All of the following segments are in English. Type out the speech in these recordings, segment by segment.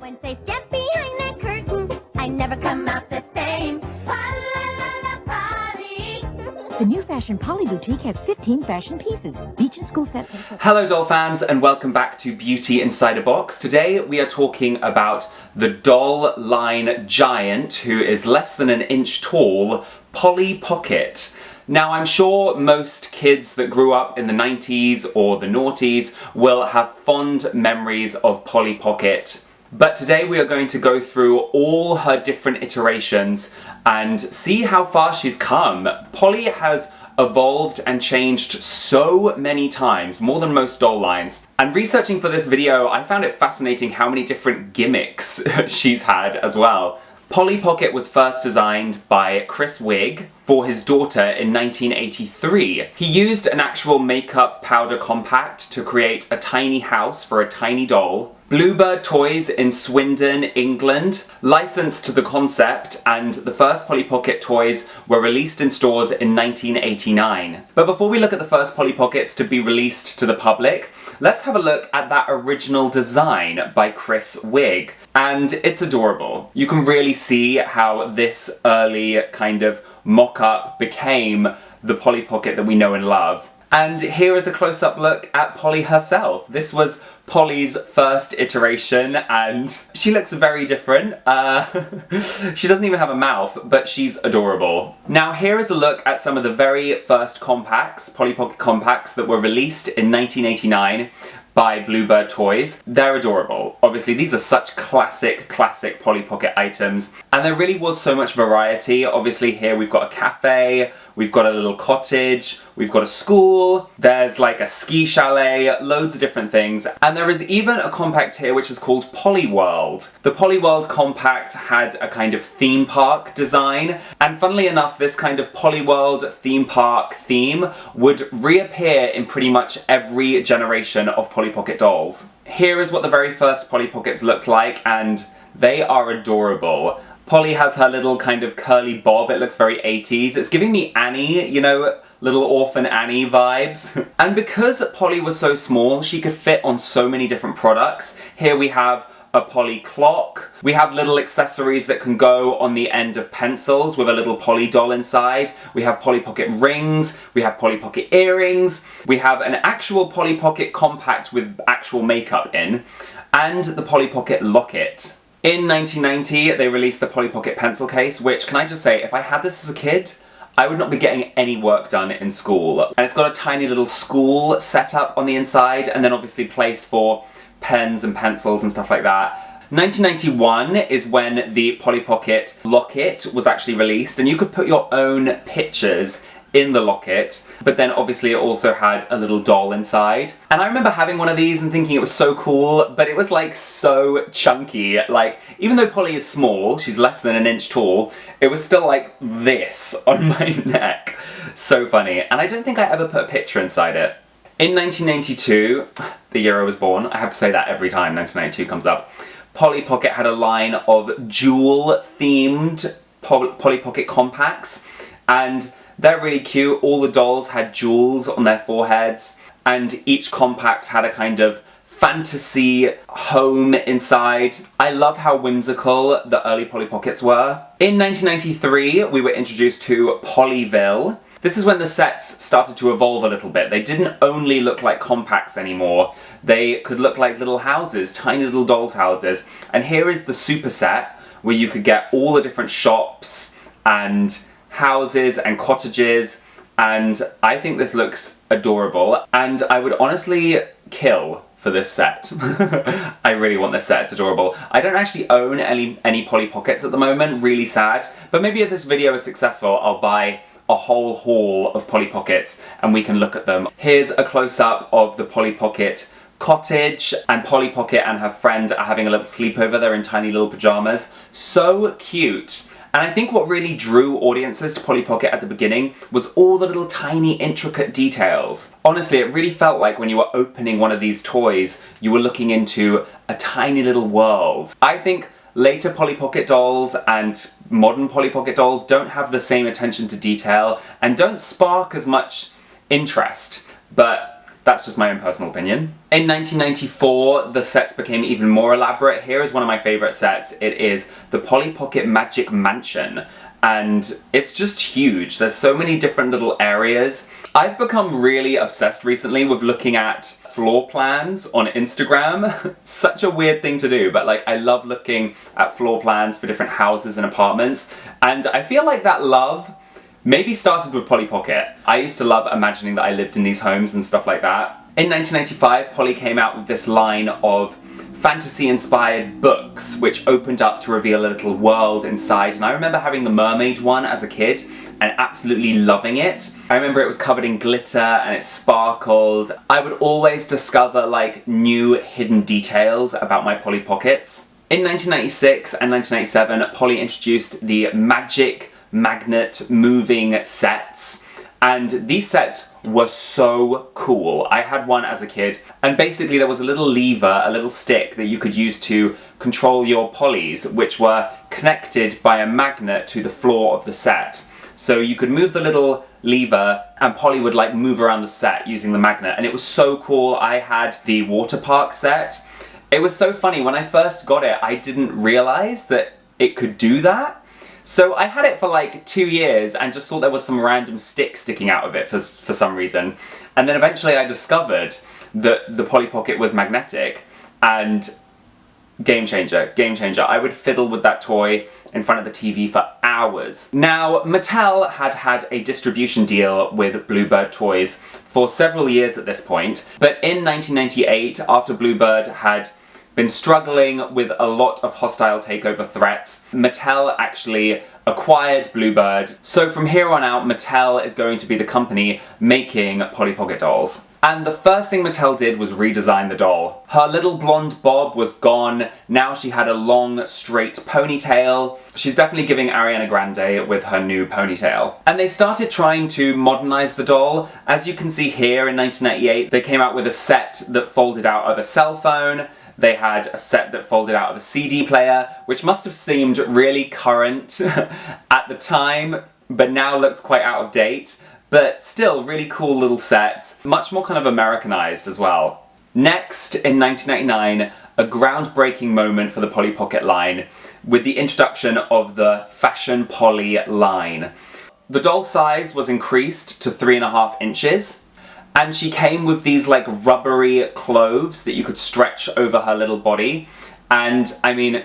Once I step behind that curtain, I never come out the same. Polly. The new fashion Polly boutique has 15 fashion pieces. Beach and school sets. Hello doll fans and welcome back to Beauty Inside a Box. Today we are talking about the doll line giant who is less than an inch tall, Polly Pocket. Now I'm sure most kids that grew up in the 90s or the noughties will have fond memories of Polly Pocket. But today we are going to go through all her different iterations and see how far she's come. Polly has evolved and changed so many times, more than most doll lines. And researching for this video, I found it fascinating how many different gimmicks she's had as well. Polly Pocket was first designed by Chris Wigg for his daughter in 1983. He used an actual makeup powder compact to create a tiny house for a tiny doll. Bluebird Toys in Swindon, England, licensed the concept, and the first Polly Pocket toys were released in stores in 1989. But before we look at the first Polly Pockets to be released to the public, let's have a look at that original design by Chris Wigg. And it's adorable. You can really see how this early kind of mock-up became the Polly Pocket that we know and love. And here is a close-up look at Polly herself. This was Polly's first iteration and she looks very different. She doesn't even have a mouth, but she's adorable. Now here is a look at some of the very first compacts, Polly Pocket compacts that were released in 1989 by Bluebird Toys. They're adorable. Obviously these are such classic Polly Pocket items, and there really was so much variety. Obviously here we've got a cafe, we've got a little cottage, we've got a school, there's like a ski chalet, loads of different things, and there is even a compact here which is called Polly World. The Polly World compact had a kind of theme park design, and funnily enough this kind of Polly World theme park theme would reappear in pretty much every generation of Polly Pocket dolls. Here is what the very first Polly Pockets looked like, and they are adorable. Polly has her little kind of curly bob, it looks very 80s. It's giving me Annie, you know, little orphan Annie vibes. And because Polly was so small, she could fit on so many different products. Here we have a Polly clock. We have little accessories that can go on the end of pencils with a little Polly doll inside. We have Polly Pocket rings. We have Polly Pocket earrings. We have an actual Polly Pocket compact with actual makeup in. And the Polly Pocket locket. In 1990, they released the Polly Pocket pencil case, which, can I just say, if I had this as a kid, I would not be getting any work done in school. And it's got a tiny little school setup on the inside, and then obviously place for pens and pencils and stuff like that. 1991 is when the Polly Pocket locket was actually released, and you could put your own pictures in the locket, but then obviously it also had a little doll inside. And I remember having one of these and thinking it was so cool, but it was like so chunky. Like, even though Polly is small, she's less than an inch tall, it was still like this on my neck. So funny. And I don't think I ever put a picture inside it. In 1992, the year I was born, I have to say that every time 1992 comes up, Polly Pocket had a line of jewel-themed Polly Pocket compacts, and they're really cute. All the dolls had jewels on their foreheads, and each compact had a kind of fantasy home inside. I love how whimsical the early Polly Pockets were. In 1993, we were introduced to Pollyville. This is when the sets started to evolve a little bit. They didn't only look like compacts anymore. They could look like little houses, tiny little dolls' houses. And here is the super set, where you could get all the different shops and houses and cottages, and I think this looks adorable, and I would honestly kill for this set. I really want this set, it's adorable. I don't actually own any Polly Pockets at the moment, really sad, but maybe if this video is successful I'll buy a whole haul of Polly Pockets and we can look at them. Here's a close-up of the Polly Pocket cottage, and Polly Pocket and her friend are having a little sleepover. They're in tiny little pajamas. So cute. And I think what really drew audiences to Polly Pocket at the beginning was all the little tiny intricate details. Honestly, it really felt like when you were opening one of these toys, you were looking into a tiny little world. I think later Polly Pocket dolls and modern Polly Pocket dolls don't have the same attention to detail and don't spark as much interest, but That's just my own personal opinion. In 1994, the sets became even more elaborate. Here is one of my favorite sets. It is the Polly Pocket Magic Mansion. And it's just huge. There's so many different little areas. I've become really obsessed recently with looking at floor plans on Instagram. Such a weird thing to do, but like I love looking at floor plans for different houses and apartments. And I feel like that love maybe started with Polly Pocket. I used to love imagining that I lived in these homes and stuff like that. In 1995, Polly came out with this line of fantasy-inspired books, which opened up to reveal a little world inside. And I remember having the mermaid one as a kid and absolutely loving it. I remember it was covered in glitter and it sparkled. I would always discover like new hidden details about my Polly Pockets. In 1996 and 1997, Polly introduced the Magic Magnet moving sets, and these sets were so cool. I had one as a kid, and basically there was a little lever, a little stick that you could use to control your Pollys, which were connected by a magnet to the floor of the set. So you could move the little lever and Polly would like move around the set using the magnet, and it was so cool. I had the water park set. It was so funny, when I first got it, I didn't realize that it could do that. So I had it for like 2 years and just thought there was some random stick sticking out of it for some reason. And then eventually I discovered that the Polly Pocket was magnetic, and game changer, game changer. I would fiddle with that toy in front of the TV for hours. Now, Mattel had a distribution deal with Bluebird toys for several years at this point, but in 1998, after Bluebird had been struggling with a lot of hostile takeover threats, Mattel actually acquired Bluebird. So from here on out, Mattel is going to be the company making Polly Pocket dolls. And the first thing Mattel did was redesign the doll. Her little blonde bob was gone. Now she had a long, straight ponytail. She's definitely giving Ariana Grande with her new ponytail. And they started trying to modernize the doll. As you can see here in 1998, they came out with a set that folded out of a cell phone. They had a set that folded out of a CD player, which must have seemed really current at the time, but now looks quite out of date. But still, really cool little sets, much more kind of Americanized as well. Next, in 1999, a groundbreaking moment for the Polly Pocket line with the introduction of the Fashion Polly line. The doll size was increased to 3.5 inches. And she came with these like rubbery clothes that you could stretch over her little body. And I mean,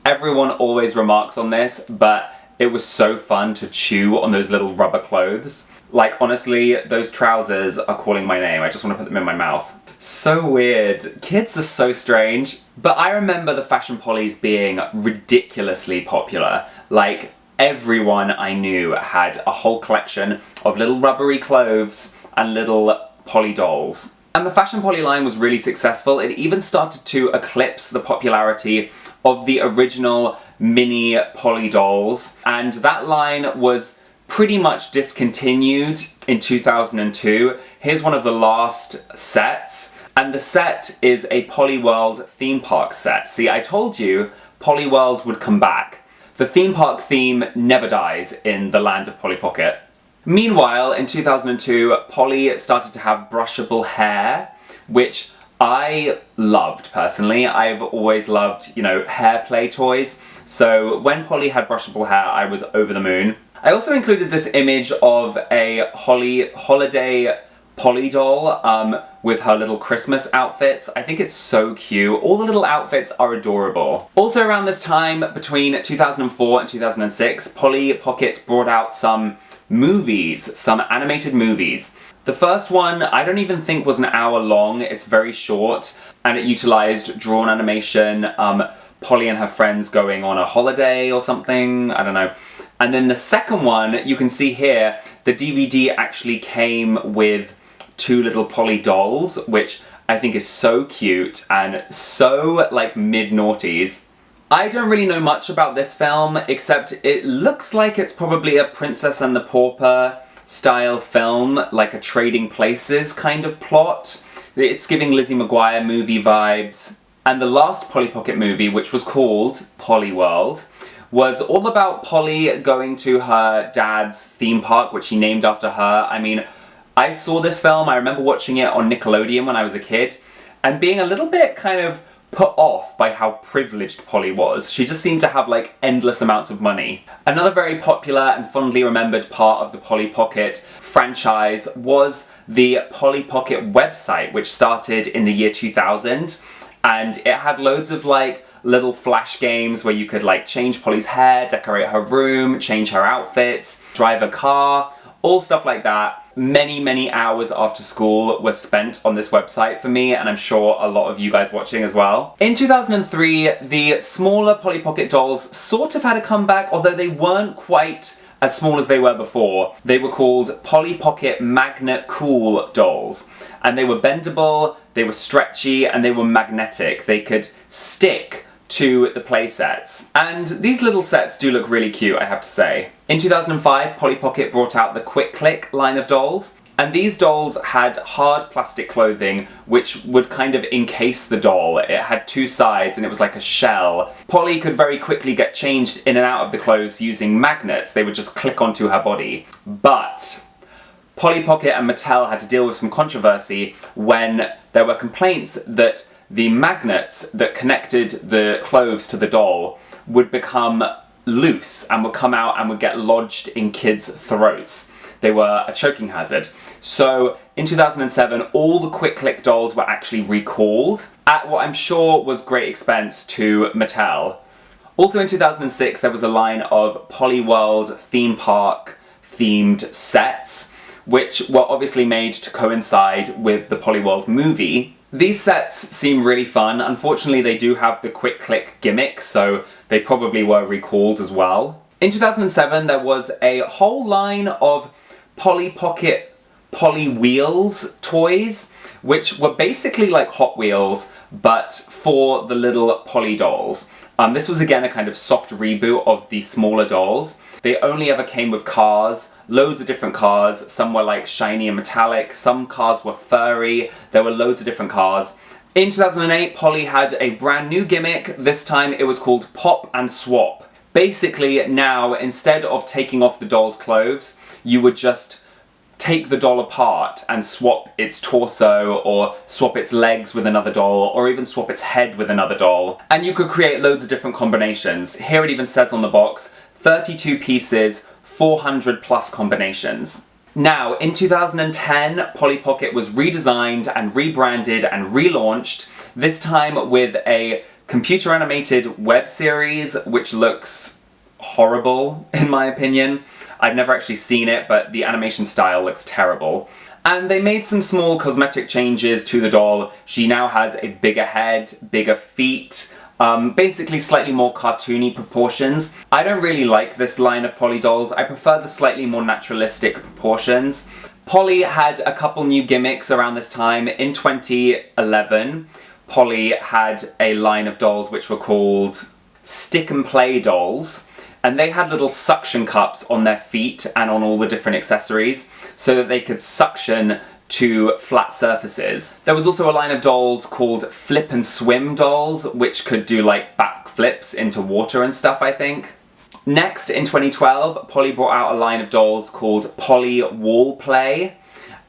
everyone always remarks on this, but it was so fun to chew on those little rubber clothes. Like honestly, those trousers are calling my name. I just want to put them in my mouth. So weird. Kids are so strange. But I remember the Fashion Pollys being ridiculously popular. Like everyone I knew had a whole collection of little rubbery clothes and little Polly dolls. And the Fashion Polly line was really successful. It even started to eclipse the popularity of the original mini Polly dolls, and that line was pretty much discontinued in 2002. Here's one of the last sets, and the set is a Polly World theme park set. See, I told you Polly World would come back. The theme park theme never dies in the land of Polly Pocket. Meanwhile, in 2002, Polly started to have brushable hair, which I loved personally. I've always loved, you know, hair play toys. So when Polly had brushable hair, I was over the moon. I also included this image of a holiday Polly doll with her little Christmas outfits. I think it's so cute. All the little outfits are adorable. Also around this time, between 2004 and 2006, Polly Pocket brought out some movies, some animated movies. The first one, I don't even think was an hour long. It's very short, and it utilized drawn animation, Polly and her friends going on a holiday or something, I don't know. And then the second one, you can see here, the DVD actually came with 2 little Polly dolls, which I think is so cute and so like mid-noughties. I don't really know much about this film, except it looks like it's probably a Princess and the Pauper style film, like a Trading Places kind of plot. It's giving Lizzie McGuire movie vibes. And the last Polly Pocket movie, which was called Polly World, was all about Polly going to her dad's theme park, which he named after her. I mean, I saw this film, I remember watching it on Nickelodeon when I was a kid, and being a little bit kind of put off by how privileged Polly was. She just seemed to have like endless amounts of money. Another very popular and fondly remembered part of the Polly Pocket franchise was the Polly Pocket website, which started in the year 2000, and it had loads of like little flash games where you could like change Polly's hair, decorate her room, change her outfits, drive a car, all stuff like that. Many hours after school were spent on this website for me, and I'm sure a lot of you guys watching as well. In 2003, the smaller Polly Pocket dolls sort of had a comeback, although they weren't quite as small as they were before. They were called Polly Pocket Magnet Cool dolls, and they were bendable, they were stretchy, and they were magnetic. They could stick to the play sets. And these little sets do look really cute, I have to say. In 2005, Polly Pocket brought out the Quick Click line of dolls, and these dolls had hard plastic clothing which would kind of encase the doll. It had two sides and it was like a shell. Polly could very quickly get changed in and out of the clothes using magnets. They would just click onto her body. But Polly Pocket and Mattel had to deal with some controversy when there were complaints that the magnets that connected the clothes to the doll would become loose and would come out and would get lodged in kids' throats. They were a choking hazard. So in 2007, all the Quick Click dolls were actually recalled at what I'm sure was great expense to Mattel. Also in 2006, there was a line of Polly World theme park themed sets, which were obviously made to coincide with the Polly World movie. These sets seem really fun. Unfortunately, they do have the Quick Click gimmick, so they probably were recalled as well. In 2007, there was a whole line of Polly Pocket Polly Wheels toys, which were basically like Hot Wheels, but for the little Polly dolls. This was again a kind of soft reboot of the smaller dolls. They only ever came with cars, loads of different cars. Some were like shiny and metallic, some cars were furry, there were loads of different cars. In 2008, Polly had a brand new gimmick. This time it was called Pop and Swap. Basically now, instead of taking off the doll's clothes, you would just take the doll apart and swap its torso, or swap its legs with another doll, or even swap its head with another doll. And you could create loads of different combinations. Here it even says on the box, 32 pieces, 400 plus combinations. Now, in 2010, Polly Pocket was redesigned and rebranded and relaunched, this time with a computer animated web series, which looks horrible, in my opinion. I've never actually seen it, but the animation style looks terrible. And they made some small cosmetic changes to the doll. She now has a bigger head, bigger feet, basically slightly more cartoony proportions. I don't really like this line of Polly dolls. I prefer the slightly more naturalistic proportions. Polly had a couple new gimmicks around this time. In 2011, Polly had a line of dolls which were called Stick and Play dolls. And they had little suction cups on their feet and on all the different accessories so that they could suction to flat surfaces. There was also a line of dolls called Flip and Swim dolls, which could do like backflips into water and stuff, I think. Next, in 2012, Polly brought out a line of dolls called Polly Wall Play,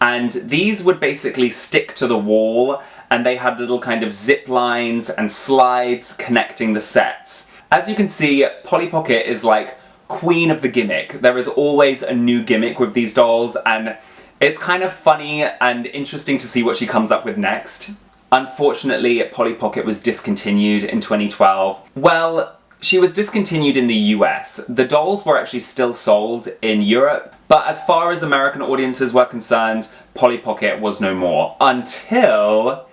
and these would basically stick to the wall, and they had little kind of zip lines and slides connecting the sets. As you can see, Polly Pocket is like queen of the gimmick. There is always a new gimmick with these dolls, and it's kind of funny and interesting to see what she comes up with next. Unfortunately, Polly Pocket was discontinued in 2012. Well, she was discontinued in the US. The dolls were actually still sold in Europe, but as far as American audiences were concerned, Polly Pocket was no more. Until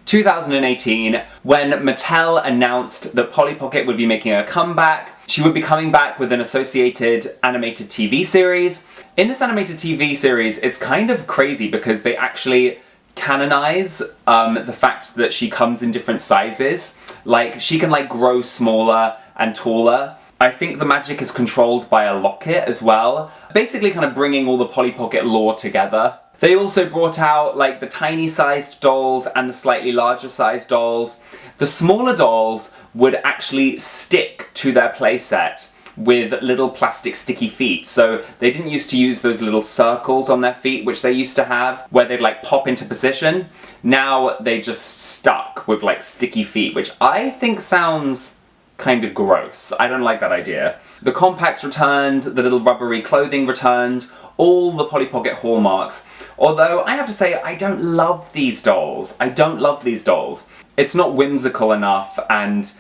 2018, when Mattel announced that Polly Pocket would be making a comeback. She would be coming back with an associated animated TV series. In this animated TV series, it's kind of crazy because they actually canonize the fact that she comes in different sizes. Like, she can like grow smaller and taller. I think the magic is controlled by a locket as well. Basically kind of bringing all the Polly Pocket lore together. They also brought out like the tiny sized dolls and the slightly larger sized dolls. The smaller dolls would actually stick to their playset, with little plastic sticky feet. So they didn't used to use those little circles on their feet, which they used to have, where they'd like pop into position. Now they just stuck with like sticky feet, which I think sounds kind of gross. I don't like that idea. The compacts returned, the little rubbery clothing returned, all the Polly Pocket hallmarks. Although I have to say, I don't love these dolls. I don't love these dolls. It's not whimsical enough, and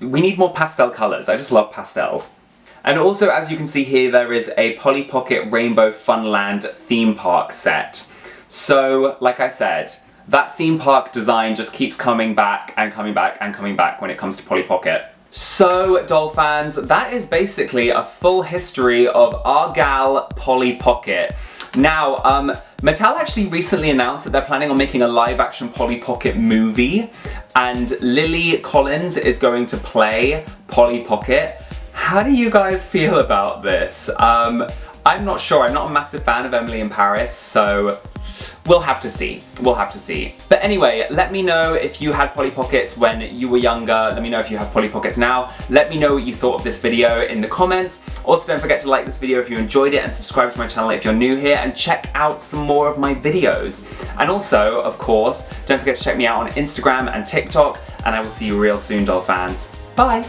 we need more pastel colours. I just love pastels. And also, as you can see here, there is a Polly Pocket Rainbow Funland theme park set. So, like I said, that theme park design just keeps coming back and coming back and coming back when it comes to Polly Pocket. So, doll fans, that is basically a full history of our gal Polly Pocket. Now, Mattel actually recently announced that they're planning on making a live-action Polly Pocket movie, and Lily Collins is going to play Polly Pocket. How do you guys feel about this? I'm not sure. I'm not a massive fan of Emily in Paris, so we'll have to see. We'll have to see. But anyway, let me know if you had Polly Pockets when you were younger. Let me know if you have Polly Pockets now. Let me know what you thought of this video in the comments. Also, don't forget to like this video if you enjoyed it, and subscribe to my channel if you're new here, and check out some more of my videos. And also, of course, don't forget to check me out on Instagram and TikTok, and I will see you real soon, doll fans. Bye!